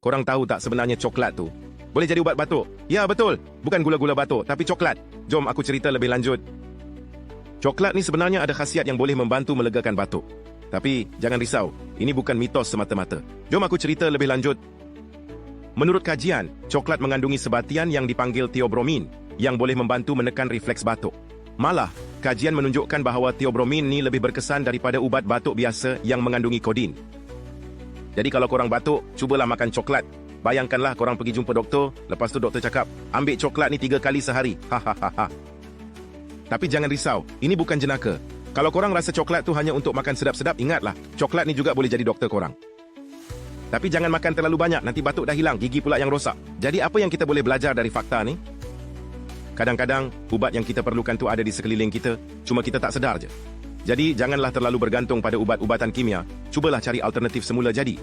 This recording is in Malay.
Korang tahu tak sebenarnya coklat tu boleh jadi ubat batuk? Ya, betul. Bukan gula-gula batuk, tapi coklat. Jom aku cerita lebih lanjut. Coklat ni sebenarnya ada khasiat yang boleh membantu melegakan batuk. Tapi, jangan risau. Ini bukan mitos semata-mata. Jom aku cerita lebih lanjut. Menurut kajian, coklat mengandungi sebatian yang dipanggil theobromine yang boleh membantu menekan refleks batuk. Malah, kajian menunjukkan bahawa theobromine ni lebih berkesan daripada ubat batuk biasa yang mengandungi kodin. Jadi kalau korang batuk, cubalah makan coklat. Bayangkanlah korang pergi jumpa doktor, lepas tu doktor cakap, ambil coklat ni 3 kali sehari. Hahaha. Tapi jangan risau, ini bukan jenaka. Kalau korang rasa coklat tu hanya untuk makan sedap-sedap, ingatlah, coklat ni juga boleh jadi doktor korang. Tapi jangan makan terlalu banyak, nanti batuk dah hilang, gigi pula yang rosak. Jadi apa yang kita boleh belajar dari fakta ni? Kadang-kadang, ubat yang kita perlukan tu ada di sekeliling kita, cuma kita tak sedar je. Jadi, janganlah terlalu bergantung pada ubat-ubatan kimia, cubalah cari alternatif semula jadi.